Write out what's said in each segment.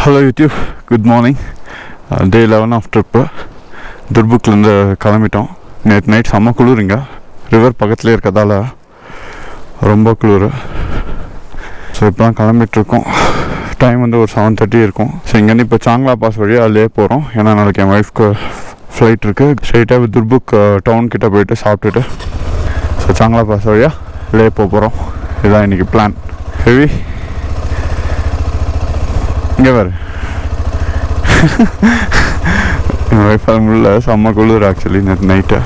Hello YouTube, good morning. Day 11 of trip. துர்புக்லேருந்து கிளம்பிட்டோம். நேற்று நைட் செம்ம குளிருங்க. ரிவர் பக்கத்துலேயே இருக்கிறதால ரொம்ப குளிர். ஸோ இப்போ தான் கிளம்பிட்டுருக்கோம். டைம் வந்து ஒரு 7:30 இருக்கும். ஸோ இங்கேருந்து இப்போ சாங் லா பாஸ் வழியாக லே போகிறோம். ஏன்னா நாளைக்கு என் ஒய்ஃப்க்கு ஃப்ளைட் இருக்குது. ஸ்ட்ரெயிட்டாக துர்புக் டவுன் கிட்டே போயிட்டு சாப்பிட்டுட்டு ஸோ சாங் லா பாஸ் வழியாக லே போகிறோம். இதுதான் இன்றைக்கி பிளான். ஹெவி இங்கே வேறு என் ஒய்ஃப் அது முடியல. செம்ம குளிர் ஆக்சுவலி நேற்று நைட்டு.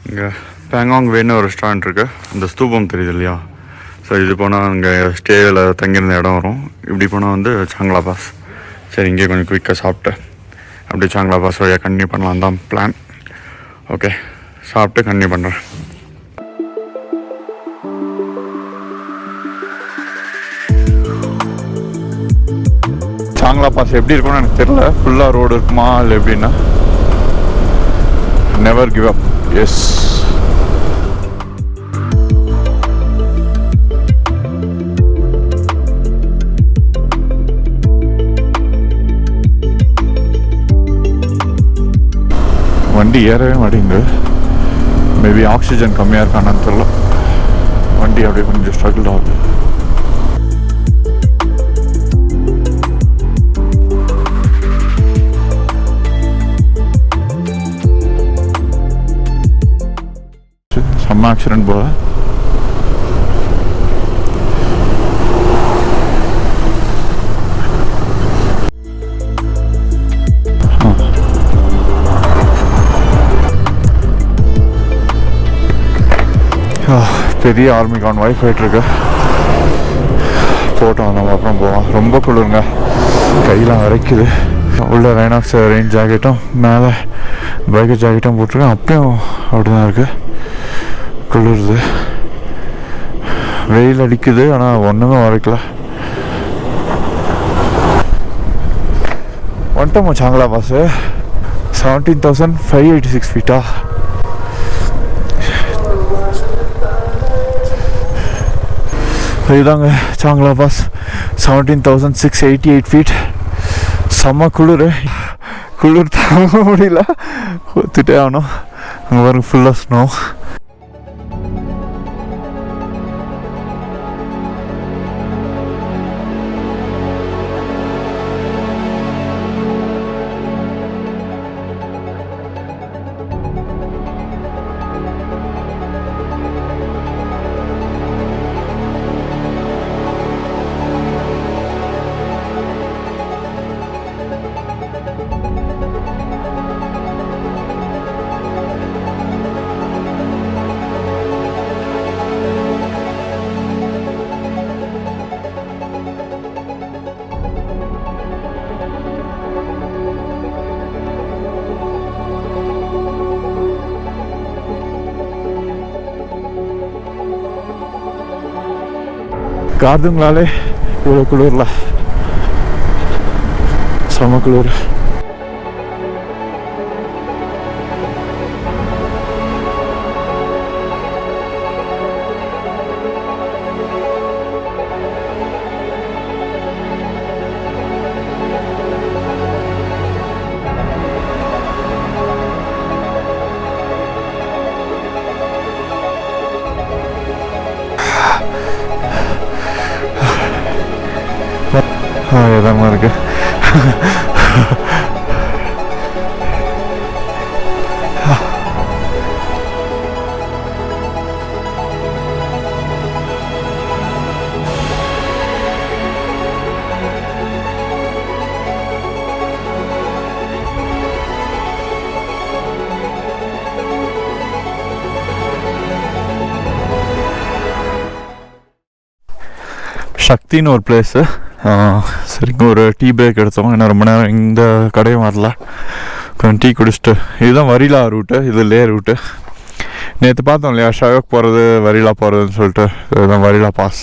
இங்கே பேங்காங் வேன்னு ஒரு ரெஸ்டாரண்ட் இருக்குது. அந்த ஸ்தூபம் தெரியுது இல்லையா? ஸோ இது போனால் அங்கே ஸ்டேவில் தங்கியிருந்த இடம் வரும். இப்படி போனால் வந்து சாங் லா பாஸ். சரி, இங்கே கொஞ்சம் குயிக்காக சாப்பிட்டு அப்படியே சாங் லா பாஸ் வழியாக கண்டினியூ பண்ணலாம் தான் பிளான். ஓகே, சாப்பிட்டு கண்டினியூ பண்ணுறேன். சாங் லா பாஸ் எப்படி இருக்கும்னு எனக்கு தெரியல. ஃபுல்லாக ரோடு இருக்குமா இல்லை எப்படின்னா. Never give up. எஸ், வண்டி ஏறவே மாட்டேங்குது. மேபி ஆக்சிஜன் கம்மியாக இருக்கான்னு தெரியல. வண்டி அப்படியே கொஞ்சம் ஸ்ட்ரகிள் ஆகுது. செம்ம ஆக்சிடென்ட் போல. பெரிய ஆர்மி கான்வாய் போயிட்டுருக்கு. போட்டோம், நம்ம அப்புறம் போவோம். ரொம்ப குளிருங்க, கையெல்லாம் வரைக்குது. உள்ள ரைனாக்ஸ் ரெயின் ஜாக்கெட்டும் மேலே பைக்கர் ஜாக்கெட்டும் போட்டிருக்கேன். அப்பயும் அப்படி தான் இருக்குது. குளிருது, வெயில் அடிக்குது, ஆனால் ஒன்றுமே வரைக்கல. வந்துட்டோமா சாங் லா பாஸு. 17,586 ஃபீட்டா? இதுதாங்க சாங் லா பாஸ். 17,688 ஃபீட். செம்ம குளிர். குளிர் தாங்க முடியல, ஒத்துட்டே ஆகணும். அங்கே பாருங்க, ஃபுல்லாக ஸ்னோ. கார்துங்களாலே இவ்வளோ குளிர்ல, செம குளிர். இதமாக இருக்கு. சக்தின்னு ஒரு பிளேஸு. சரிங்க, ஒரு டீ பிரேக் எடுத்தோம். ஏன்னா ரொம்ப நேரம் இந்த கடையும் வரல. கொஞ்சம் டீ குடிச்சிட்டு, இதுதான் வரிலா ரூட்டு, இது லே ரூட்டு. நேற்று பார்த்தோம் இல்லையா, ஷயோக் போகிறது வரிலா போகிறதுன்னு சொல்லிட்டு. இதுதான் வரிலா பாஸ்.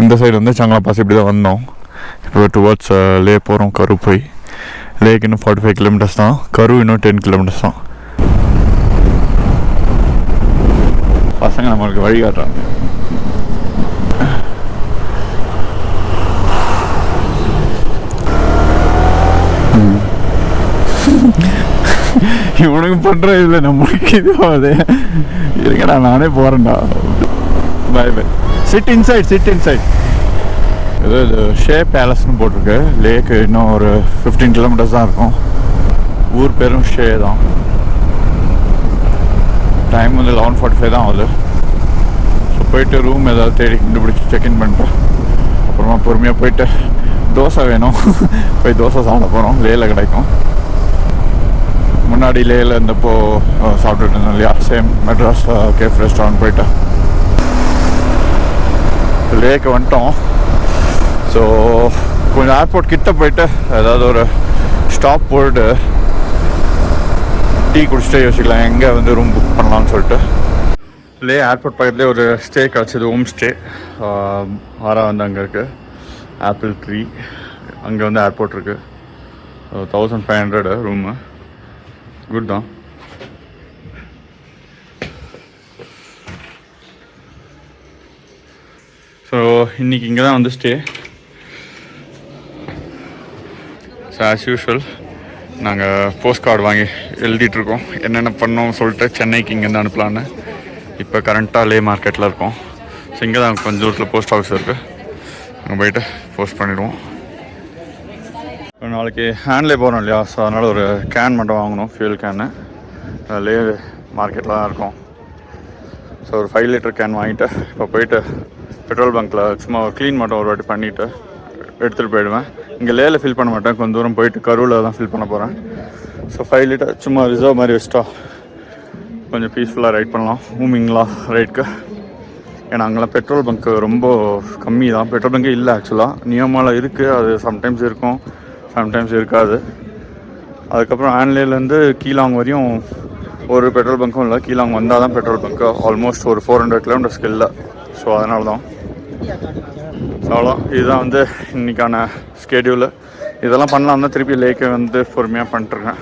இந்த சைடு வந்து சாங் லா பாஸ் இப்படி தான் வந்தோம். இப்போ டுவர்ட்ஸ் லே போகிறோம். கரு போய் லேக் இன்னும் 45 கிலோமீட்டர்ஸ் தான். கரு இன்னும் 10 கிலோமீட்டர்ஸ் தான். பசங்க நம்மளுக்கு வழி காட்டுறாங்க. இவனுக்கு பண்ணுற இதில் நம்மளுக்கு இது ஆகுது. இருக்கடா நானே போகிறேன்டா. Bye bye. Sit inside. இது ஷே பேலஸ்னு போட்டிருக்கு. லேக்கு இன்னும் ஒரு 15 கிலோமீட்டர்ஸ் தான் இருக்கும். ஊர் பேரும் ஷே தான். டைம் வந்து 11:45 தான் ஆகுது. ஸோ போயிட்டு ரூம் ஏதாவது தேடி கண்டுபிடிச்சி செக்இன் பண்ணிட்டோம். அப்புறமா பொறுமையாக போயிட்டு தோசை வேணும். போய் தோசை சாப்பிட போகிறோம். லேயில் கிடைக்கும். முன்னாடி லேயில் இருந்தப்போ சாப்பிட்டுட்டு இருந்தோம் இல்லையா, சேம் மெட்ராஸ் கேஃப் ரெஸ்டாரண்ட் போயிட்டு லேக்கு வந்துட்டோம். ஸோ கொஞ்சம் ஏர்போர்ட் கிட்ட போயிட்டு ஏதாவது ஒரு ஸ்டாப் போட்டு டீ குடிச்சிட்டே யோசிக்கலாம் எங்கே வந்து ரூம் புக் பண்ணலான்னு சொல்லிட்டு. லே ஏர்போர்ட் பக்கத்துலேயே ஒரு ஸ்டே கிடச்சிது, ஹோம் ஸ்டே. ஆரா வந்து அங்கே இருக்குது, ஆப்பிள் ட்ரீ. அங்கே வந்து ஏர்போர்ட் இருக்குது. 1500 ரூமு. குட் தான். ஸோ இன்றைக்கி இங்கே தான் வந்து ஸ்டே. ஸோ ஆஸ் யூஷுவல் நாங்கள் போஸ்ட் கார்டு வாங்கி எழுதிட்டுருக்கோம் என்னென்ன பண்ணோம் சொல்லிட்டு. சென்னைக்கு இங்கேருந்து அனுப்பலான்னு. இப்போ கரண்ட்டாக லே மார்க்கெட்டில் இருக்கோம். ஸோ இங்கே தான் கொஞ்சம் தூரத்தில் போஸ்ட் ஆஃபீஸ் இருக்குது. அங்கே போயிட்டு போஸ்ட் பண்ணிவிடுவோம். நாளைக்கு ஹேண்ட்லே போகிறோம் இல்லையா, ஸோ அதனால் ஒரு கேன் மட்டும் வாங்கணும், ஃபியூல் கேனு. லே மார்க்கெட்டில் தான் இருக்கும். ஸோ ஒரு 5 லிட்டர் கேன் வாங்கிட்டு இப்போ போயிட்டு பெட்ரோல் பங்க்கில் சும்மா க்ளீன் மட்டும் ஒரு வாட்டி பண்ணிவிட்டு எடுத்துகிட்டு போயிடுவேன். இங்கே லேயில் ஃபில் பண்ண மாட்டேன், கொஞ்சம் தூரம் போயிட்டு கரூரில் தான் ஃபில் பண்ண போகிறேன். ஸோ 5 லிட்டர் சும்மா ரிசர்வ் மாதிரி வச்சிட்டா கொஞ்சம் பீஸ்ஃபுல்லாக ரைட் பண்ணலாம், மூவிங்லாம் ரைட்க்கு. ஏன்னா அங்கெல்லாம் பெட்ரோல் பங்க்கு ரொம்ப கம்மி தான். பெட்ரோல் பங்கே இல்லை ஆக்சுவலாக. நியமாவில் இருக்குது, அது சம்டைம்ஸ் இருக்கும், சம்டைம்ஸ் இருக்காது. அதுக்கப்புறம் ஆன்லேலேருந்து கீழாங் வரையும் ஒரு பெட்ரோல் பங்க்கும் இல்லை. கீழாங் வந்தால் தான் பெட்ரோல் பங்க்கு. ஆல்மோஸ்ட் ஒரு 400 கிலோமீட்டர்ஸ்க்கு இல்லை. ஸோ அதனால தான். அவ்வளோ இதுதான் வந்து இன்றைக்கான ஸ்கெடியூலு. இதெல்லாம் பண்ணலாம் தான் திருப்பி லேக்கை வந்து பொறுமையாக பண்ணிட்டுருக்கேன்.